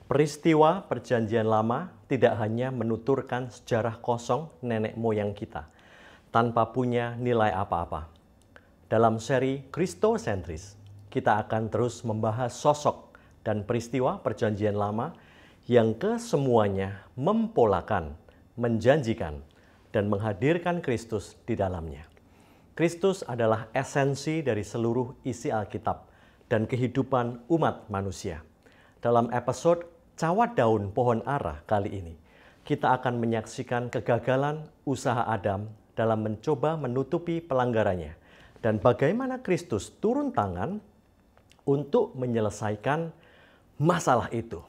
Peristiwa Perjanjian Lama tidak hanya menuturkan sejarah kosong nenek moyang kita, tanpa punya nilai apa-apa. Dalam seri Kristosentris, kita akan terus membahas sosok dan peristiwa Perjanjian Lama yang kesemuanya mempolakan, menjanjikan, dan menghadirkan Kristus di dalamnya. Kristus adalah esensi dari seluruh isi Alkitab dan kehidupan umat manusia. Dalam episode Cawat Daun Pohon Ara kali ini, kita akan menyaksikan kegagalan usaha Adam dalam mencoba menutupi pelanggarannya dan bagaimana Kristus turun tangan untuk menyelesaikan masalah itu.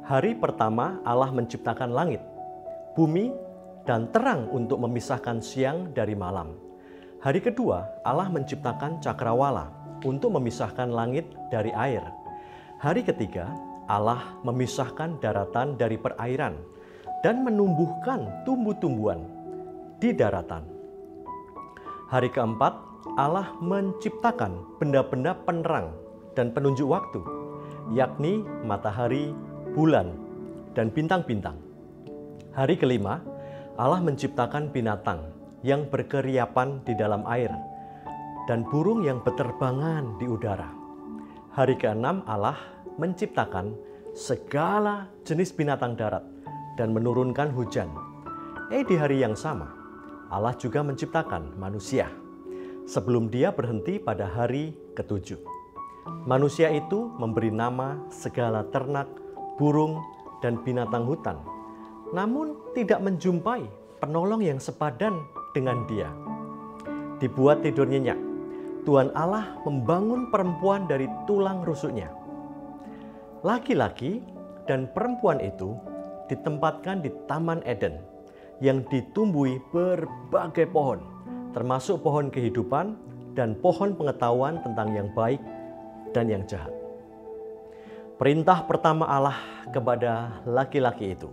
Hari pertama Allah menciptakan langit, bumi, dan terang untuk memisahkan siang dari malam. Hari kedua Allah menciptakan cakrawala untuk memisahkan langit dari air. Hari ketiga Allah memisahkan daratan dari perairan dan menumbuhkan tumbuh-tumbuhan di daratan. Hari keempat Allah menciptakan benda-benda penerang dan penunjuk waktu, yakni matahari, bulan, dan bintang-bintang. Hari kelima, Allah menciptakan binatang yang berkeriapan di dalam air dan burung yang berterbangan di udara. Hari keenam, Allah menciptakan segala jenis binatang darat dan menurunkan hujan. Di hari yang sama, Allah juga menciptakan manusia sebelum Dia berhenti pada hari ketujuh. Manusia itu memberi nama segala ternak, burung, dan binatang hutan, namun tidak menjumpai penolong yang sepadan dengan dia. Dibuat tidur nyenyak, Tuhan Allah membangun perempuan dari tulang rusuknya. Laki-laki dan perempuan itu ditempatkan di Taman Eden yang ditumbuhi berbagai pohon, termasuk pohon kehidupan dan pohon pengetahuan tentang yang baik dan yang jahat. Perintah pertama Allah kepada laki-laki itu,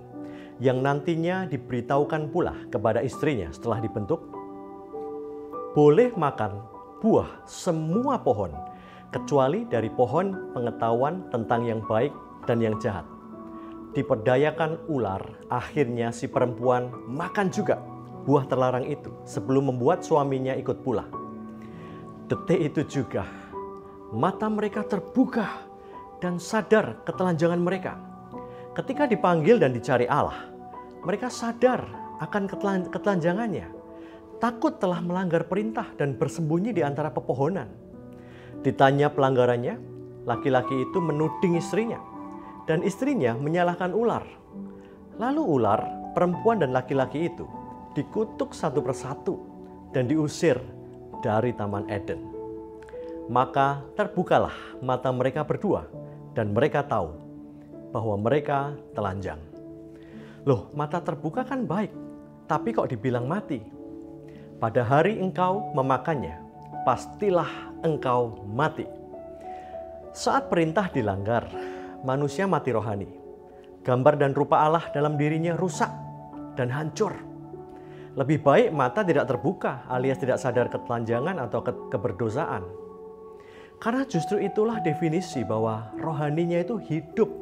yang nantinya diberitahukan pula kepada istrinya setelah dibentuk, boleh makan buah semua pohon, kecuali dari pohon pengetahuan tentang yang baik dan yang jahat. Diperdayakan ular, akhirnya si perempuan makan juga buah terlarang itu sebelum membuat suaminya ikut pula. Detik itu juga mata mereka terbuka dan sadar ketelanjangan mereka. Ketika dipanggil dan dicari Allah, mereka sadar akan ketelanjangannya, takut telah melanggar perintah dan bersembunyi di antara pepohonan. Ditanya pelanggarannya, laki-laki itu menuding istrinya, dan istrinya menyalahkan ular. Lalu ular, perempuan dan laki-laki itu dikutuk satu persatu dan diusir dari Taman Eden. Maka terbukalah mata mereka berdua, dan mereka tahu bahwa mereka telanjang. Loh, mata terbuka kan baik, tapi kok dibilang mati? Pada hari engkau memakannya, pastilah engkau mati. Saat perintah dilanggar, manusia mati rohani. Gambar dan rupa Allah dalam dirinya rusak dan hancur. Lebih baik mata tidak terbuka alias tidak sadar ketelanjangan atau keberdosaan. Karena justru itulah definisi bahwa rohaninya itu hidup,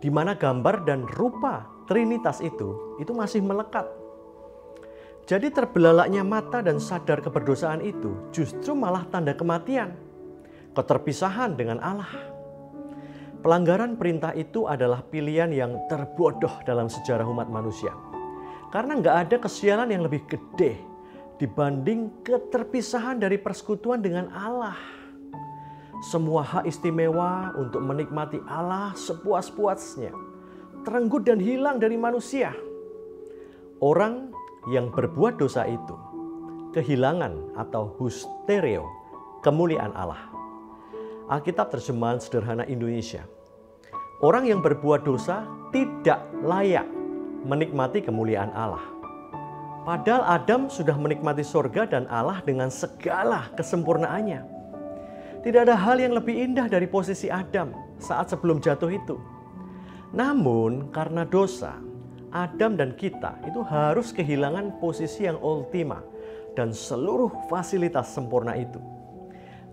di mana gambar dan rupa Trinitas itu masih melekat. Jadi terbelalaknya mata dan sadar keberdosaan itu justru malah tanda kematian, keterpisahan dengan Allah. Pelanggaran perintah itu adalah pilihan yang terbodoh dalam sejarah umat manusia. Karena nggak ada kesialan yang lebih gede dibanding keterpisahan dari persekutuan dengan Allah. Semua hak istimewa untuk menikmati Allah sepuas-puasnya terenggut dan hilang dari manusia. Orang yang berbuat dosa itu kehilangan atau hustereo kemuliaan Allah. Alkitab terjemahan sederhana Indonesia. Orang yang berbuat dosa tidak layak menikmati kemuliaan Allah. Padahal Adam sudah menikmati surga dan Allah dengan segala kesempurnaannya. Tidak ada hal yang lebih indah dari posisi Adam saat sebelum jatuh itu. Namun karena dosa, Adam dan kita itu harus kehilangan posisi yang ultima dan seluruh fasilitas sempurna itu.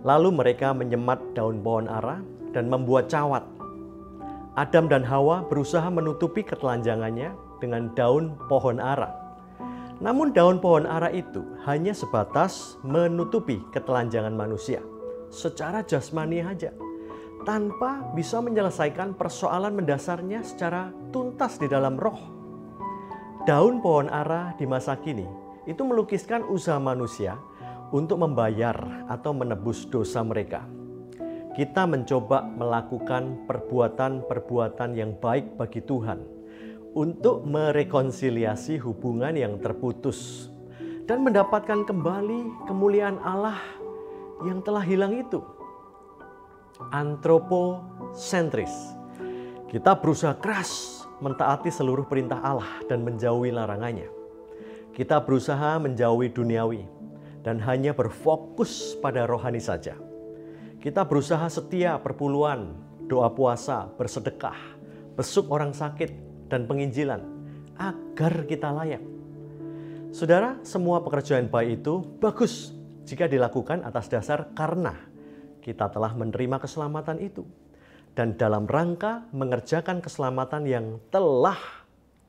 Lalu mereka menyemat daun pohon ara dan membuat cawat. Adam dan Hawa berusaha menutupi ketelanjangannya dengan daun pohon ara. Namun daun pohon ara itu hanya sebatas menutupi ketelanjangan manusia secara jasmani saja, tanpa bisa menyelesaikan persoalan mendasarnya secara tuntas di dalam roh. Daun pohon ara di masa kini itu melukiskan usaha manusia untuk membayar atau menebus dosa mereka. Kita mencoba melakukan perbuatan-perbuatan yang baik bagi Tuhan untuk merekonsiliasi hubungan yang terputus dan mendapatkan kembali kemuliaan Allah yang telah hilang itu. Antroposentris. Kita berusaha keras mentaati seluruh perintah Allah dan menjauhi larangannya. Kita berusaha menjauhi duniawi dan hanya berfokus pada rohani saja. Kita berusaha setia perpuluhan, doa puasa, bersedekah, besuk orang sakit, dan penginjilan agar kita layak. Saudara, semua pekerjaan baik itu bagus jika dilakukan atas dasar karena kita telah menerima keselamatan itu dan dalam rangka mengerjakan keselamatan yang telah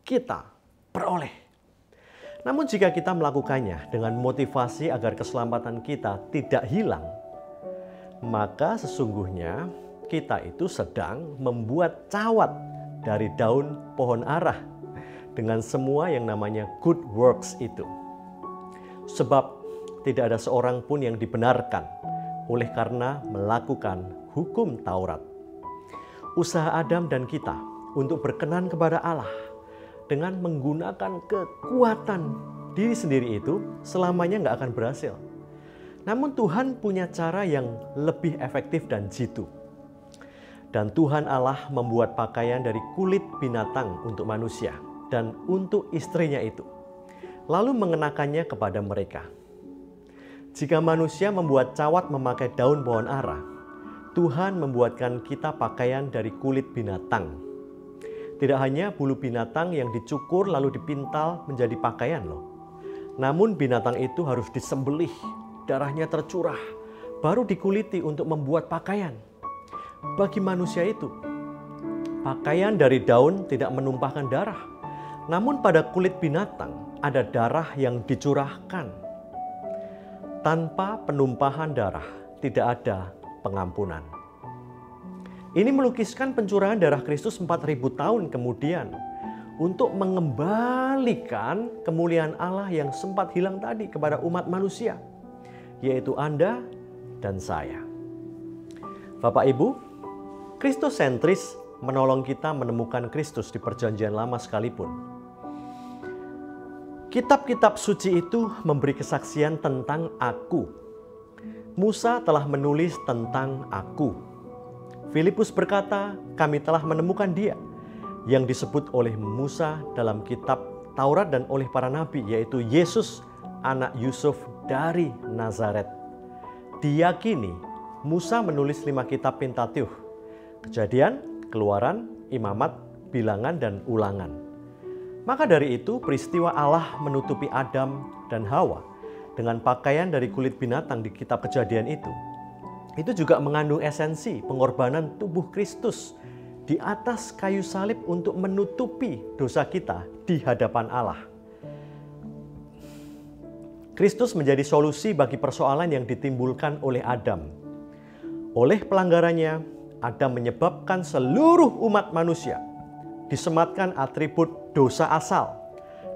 kita peroleh. Namun jika kita melakukannya dengan motivasi agar keselamatan kita tidak hilang, maka sesungguhnya kita itu sedang membuat cawat dari daun pohon ara dengan semua yang namanya good works itu. Sebab tidak ada seorang pun yang dibenarkan oleh karena melakukan hukum Taurat. Usaha Adam dan kita untuk berkenan kepada Allah dengan menggunakan kekuatan diri sendiri itu selamanya nggak akan berhasil. Namun Tuhan punya cara yang lebih efektif dan jitu. Dan Tuhan Allah membuat pakaian dari kulit binatang untuk manusia dan untuk istrinya itu, lalu mengenakannya kepada mereka. Jika manusia membuat cawat memakai daun pohon ara, Tuhan membuatkan kita pakaian dari kulit binatang. Tidak hanya bulu binatang yang dicukur lalu dipintal menjadi pakaian loh. Namun binatang itu harus disembelih, darahnya tercurah, baru dikuliti untuk membuat pakaian. Bagi manusia itu, pakaian dari daun tidak menumpahkan darah. Namun pada kulit binatang ada darah yang dicurahkan. Tanpa penumpahan darah tidak ada pengampunan. Ini melukiskan pencurahan darah Kristus 4.000 tahun kemudian untuk mengembalikan kemuliaan Allah yang sempat hilang tadi kepada umat manusia, yaitu Anda dan saya. Bapak Ibu, Kristosentris menolong kita menemukan Kristus di Perjanjian Lama sekalipun. Kitab-kitab suci itu memberi kesaksian tentang aku. Musa telah menulis tentang aku. Filipus berkata, kami telah menemukan dia yang disebut oleh Musa dalam kitab Taurat dan oleh para nabi, yaitu Yesus, anak Yusuf dari Nazaret. Diyakini, Musa menulis 5 kitab Pentateuch, Kejadian, Keluaran, Imamat, Bilangan, dan Ulangan. Maka dari itu, peristiwa Allah menutupi Adam dan Hawa dengan pakaian dari kulit binatang di kitab Kejadian itu juga mengandung esensi pengorbanan tubuh Kristus di atas kayu salib untuk menutupi dosa kita di hadapan Allah. Kristus menjadi solusi bagi persoalan yang ditimbulkan oleh Adam. Oleh pelanggarannya, Adam menyebabkan seluruh umat manusia disematkan atribut dosa asal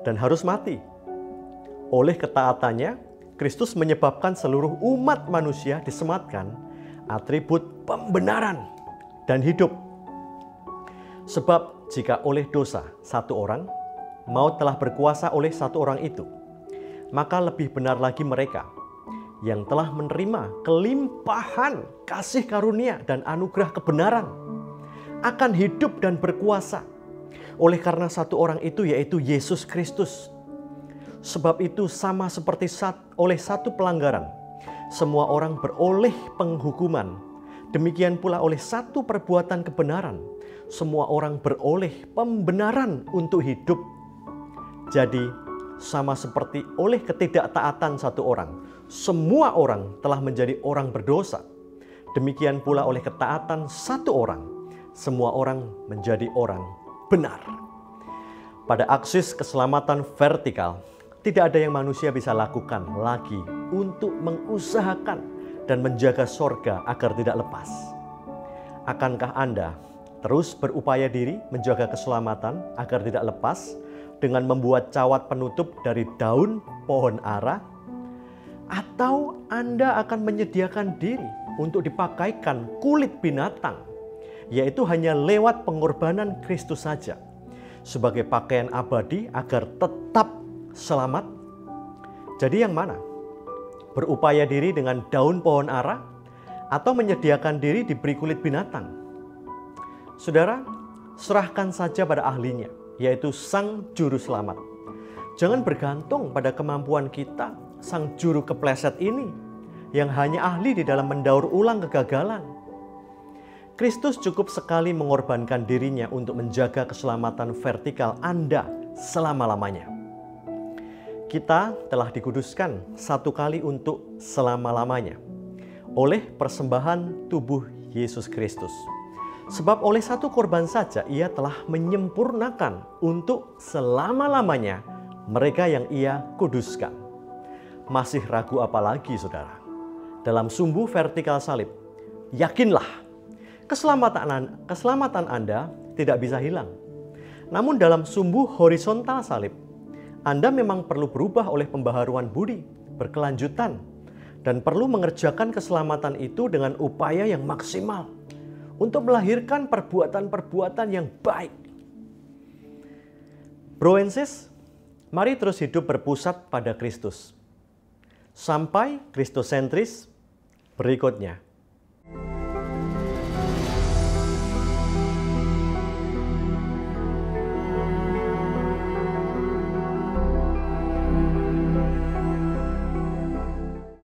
dan harus mati. Oleh ketaatannya, Kristus menyebabkan seluruh umat manusia disematkan atribut pembenaran dan hidup. Sebab jika oleh dosa satu orang, maut telah berkuasa oleh satu orang itu, maka lebih benar lagi mereka yang telah menerima kelimpahan kasih karunia dan anugerah kebenaran akan hidup dan berkuasa oleh karena satu orang itu, yaitu Yesus Kristus. Sebab itu sama seperti oleh satu pelanggaran, semua orang beroleh penghukuman. Demikian pula oleh satu perbuatan kebenaran, semua orang beroleh pembenaran untuk hidup Jadi, sama seperti oleh ketidaktaatan satu orang, semua orang telah menjadi orang berdosa. Demikian pula oleh ketaatan satu orang, semua orang menjadi orang benar. Pada aksis keselamatan vertikal, tidak ada yang manusia bisa lakukan lagi untuk mengusahakan dan menjaga sorga agar tidak lepas. Akankah Anda terus berupaya diri menjaga keselamatan agar tidak lepas dengan membuat cawat penutup dari daun pohon ara? Atau Anda akan menyediakan diri untuk dipakaikan kulit binatang, yaitu hanya lewat pengorbanan Kristus saja, sebagai pakaian abadi agar tetap selamat? Jadi yang mana? Berupaya diri dengan daun pohon ara atau menyediakan diri diberi kulit binatang? Saudara, serahkan saja pada ahlinya, yaitu Sang Juru Selamat. Jangan bergantung pada kemampuan kita, sang juru kepleset ini, yang hanya ahli di dalam mendaur ulang kegagalan. Kristus cukup sekali mengorbankan dirinya untuk menjaga keselamatan vertikal Anda selama-lamanya. Kita telah dikuduskan satu kali untuk selama-lamanya oleh persembahan tubuh Yesus Kristus. Sebab oleh satu korban saja ia telah menyempurnakan untuk selama-lamanya mereka yang ia kuduskan. Masih ragu apa lagi, saudara? Dalam sumbu vertikal salib, yakinlah keselamatan Anda tidak bisa hilang. Namun dalam sumbu horizontal salib, Anda memang perlu berubah oleh pembaharuan budi berkelanjutan dan perlu mengerjakan keselamatan itu dengan upaya yang maksimal untuk melahirkan perbuatan-perbuatan yang baik. Bro and sis, mari terus hidup berpusat pada Kristus. Sampai Kristosentris berikutnya.